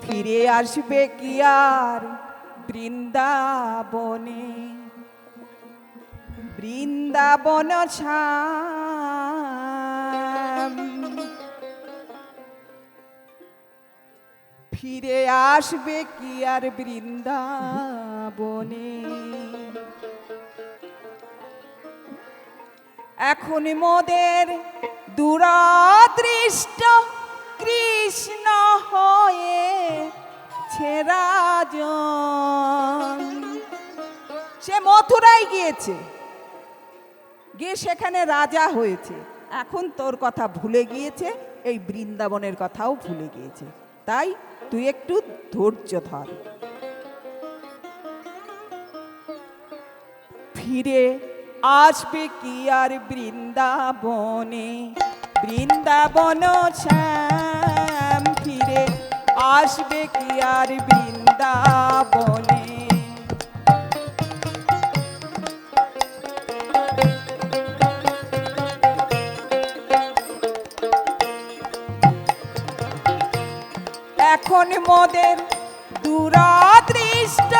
ফিরে আসবে কি আর বৃন্দাবনে, বৃন্দাবন শ্যাম ফিরে আসবে কি আর বৃন্দাবনে। এখন মোদের দূরদৃষ্ট কৃষ্ণ হয়ে রাজন, সে মথুরায় গিয়েছে, গিয়ে সেখানে রাজা হয়েছে। এখন তোর কথা ভুলে গিয়েছে, এই বৃন্দাবনের কথাও ভুলে গিয়েছে। তাই তুই একটু ধৈর্য ধর। ফিরে আসবে কি আর বৃন্দাবনে, বৃন্দাবন শ্যাম ফিরে আসবে কি আর বৃন্দাবনে। এখন মোদের দূরদৃষ্ট,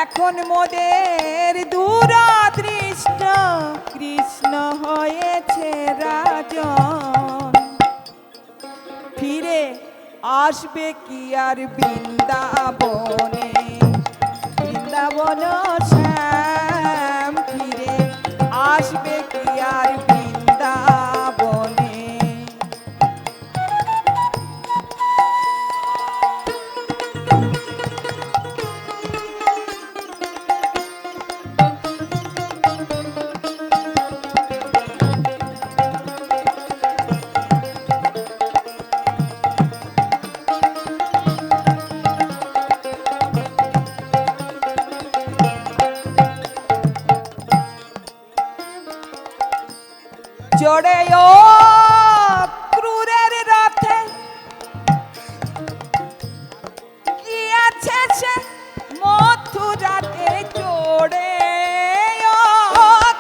এখন মোদের দূরদৃষ্ট কৃষ্ণ হয়েছে রাজন, ফিরে আসবে কি আর বৃন্দাবনে, বৃন্দাবন শ্যাম ফিরে আসবে কি আর বৃন্দাবনে। জোড়ে ও ক্রুরের রথে গিয়াছে সে মথুরাতে, জোড়ে ও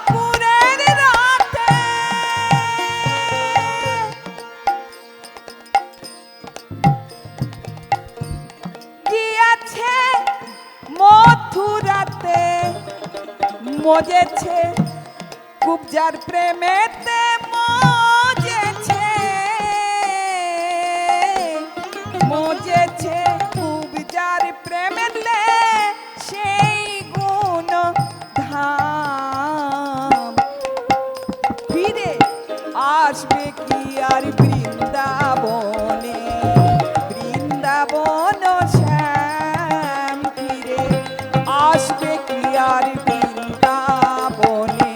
ক্রুরের রথে গিয়াছে মথুরাতে, মজেছে কুবজার প্রেমেতে মজেছে, মজেছে কুবজার প্রেমেতে সেই গুণ ধাম, ফিরে আসবে কি আর বৃন্দাবনে, বৃন্দাবন শ্যাম ফিরে আসবে কি আর বৃন্দাবনে।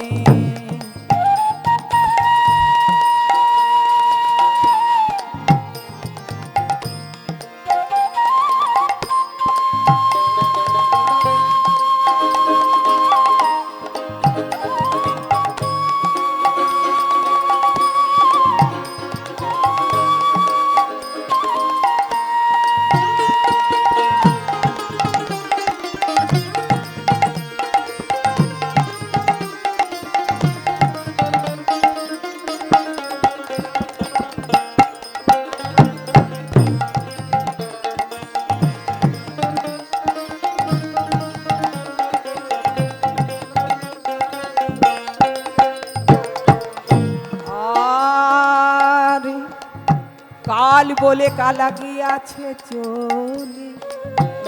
কাল বলে কালা গিয়াছে চলে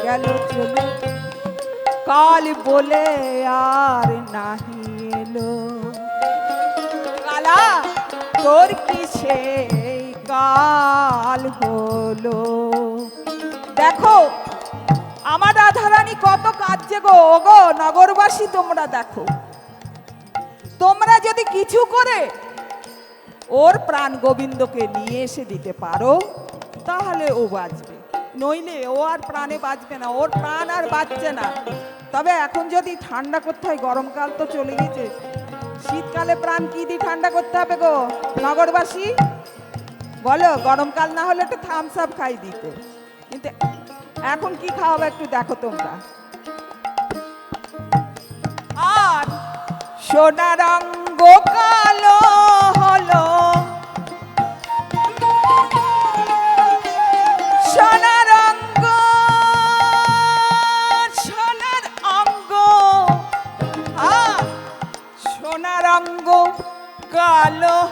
গেল চলে, কাল বলে আর নাহি এলো, কালা তোর কি সেই কাল হলো। দেখো আমার রাধারানী কত কাঁদছে গো, ওগো নগরবাসী তোমরা দেখো, তোমরা যদি কিছু করে ওর প্রাণ গোবিন্দকে নিয়ে এসে দিতে পারো তাহলে ও বাঁচবে, নইলে ও আর প্রাণে বাঁচবে না, ওর প্রাণ আর বাঁচছে না। তবে এখন যদি ঠান্ডা করতে হয়, গরমকাল তো চলে গেছে, শীতকালে প্রাণ কি দিয়ে ঠান্ডা করতে হবে গো নগরবাসী বলো? গরমকাল না হলে একটু থামস আপ খাই দিত, কিন্তু এখন কি খাওয়াবে একটু দেখো তোমরা। আর সোনার অঙ্গ কালো হলো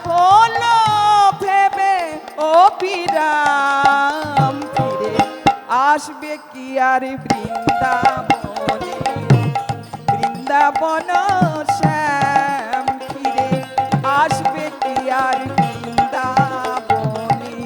হলো ভেবে ও বিরাম, ফিরে আসবে কি আর বৃন্দাবনে, বৃন্দাবন শ্যাম, ফিরে আসবে কি আর বৃন্দাবনে।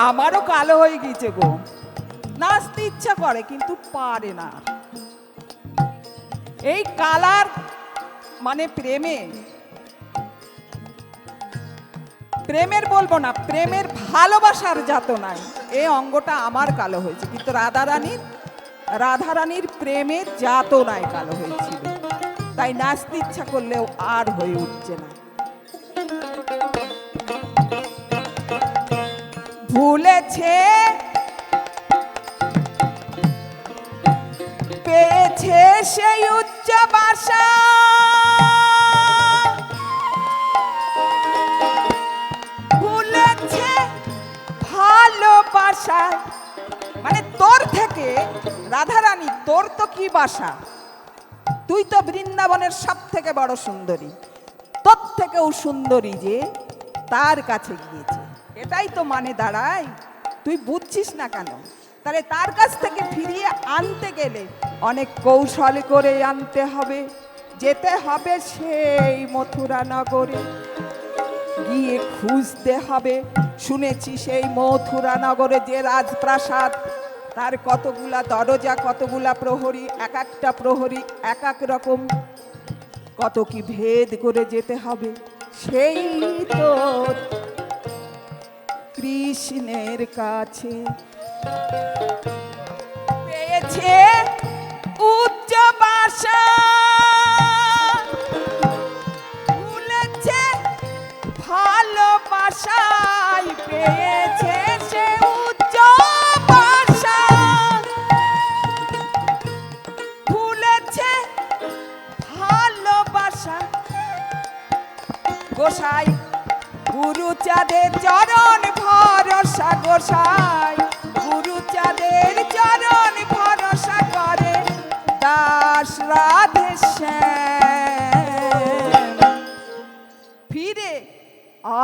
আমারও কালো হয়ে গেছে গো, নাচতে ইচ্ছা করে কিন্তু পারে না। এই কালার মানে প্রেমের বলবো না, প্রেমের ভালোবাসার যাত নাই, এই অঙ্গটা আমার কালো হয়েছে, কিন্তু রাধারানীর প্রেমের যাত নাই কালো হয়েছিল, তাই নাচতে ইচ্ছা করলেও আর হয়ে উঠছে না। ভুলেছে পেয়েছে সেই উচ্চ বাসা, ভুলেছে ভালোবাসা, মানে তোর থেকে রাধারানী তোর তো কি বাসা, তুই তো বৃন্দাবনের সব থেকে বড় সুন্দরী, তোর থেকেও সুন্দরী যে তার কাছে গিয়েছে, এটাই তো মানে দাঁড়ায়। তুই বুঝছিস না কেন? তাহলে তার কাছ থেকে ফিরিয়ে আনতে গেলে অনেক কৌশল করে আনতে হবে, যেতে হবে সেই মথুরা নগরে, গিয়ে খুঁজতে হবে। শুনেছি সেই মথুরা নগরে যে রাজপ্রাসাদ, তার কতগুলা দরজা, কতগুলা প্রহরী, এক একটা প্রহরী এক এক রকম, কত কি ভেদ করে যেতে হবে। সেই তো কৃষ্ণের কাছে পেয়েছে উচ্চ বাসা, ভুলেছে ভালোবাসায় পেয়েছে সে উচ্চ বাসা, ভুলেছে ভালোবাসা। গোসাই গুরুচাঁদের চরণ ভরসা, গোসাই গুরুচাঁদের চরণ ভরসা করে দাস রাধে শ্যাম, ফিরে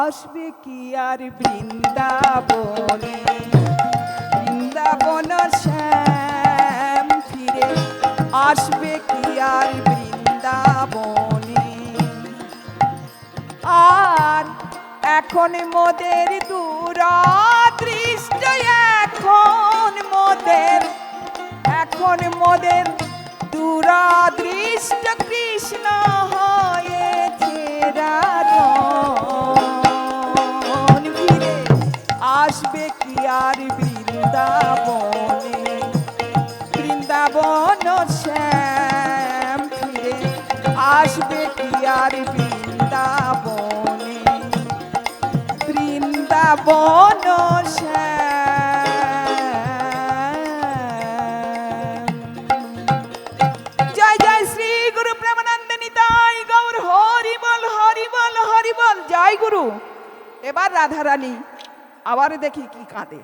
আসবে কি আর বৃন্দাবনে, বৃন্দাবন শ্যাম, ফিরে আসবে কি আর বৃন্দাবনে। আর এখন মোদের দূরদৃষ্ট, এখন মোদের দূরদৃষ্ট কৃষ্ণ হয়েছে রাজন, ফিরে আসবে কি আর বৃন্দাবনে, বৃন্দাবন শ্যাম, ফিরে আসবে কি আর বৃন্দাবনে, বৃন্দাবন শ্যাম। জয় জয় শ্রী গুরু প্রেমানন্দ নিতাই গৌর, হরি বল হরি বল হরি বল, জয় গুরু। এবার রাধারানী আবার দেখি কি কাঁদে।